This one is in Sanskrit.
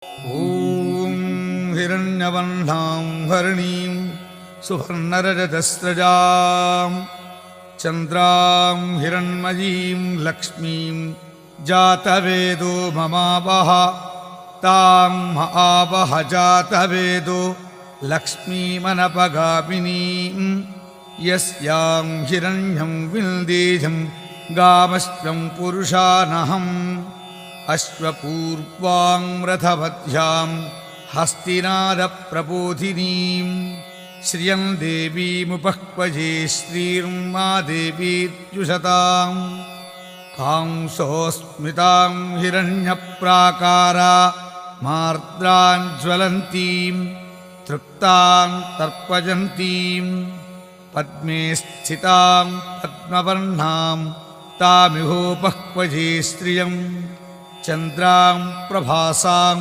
ॐ हिरण्यवर्णां हरिणीं सुवर्णरजतस्रजां चन्द्रां हिरण्मयीं लक्ष्मीं जातवेदो ममावह तां महावह जातवेदो लक्ष्मीमनपगामिनीं यस्यां हिरण्यं विल्देजं गामश्वं पुरुषानहम् अश्वपूर्वां रथवध्यां हस्तिनादप्रबोधिनीं श्रियं देवीमुपह्वजे श्रीर्मा देवीत्युषतां कांसोऽस्मितां हिरण्यप्राकारा मार्द्रां ज्वलन्तीं तृप्तां तर्पयन्तीं पद्मे स्थितां पद्मवर्णां तामिहोपह्वजे श्रियं चन्द्रां प्रभासां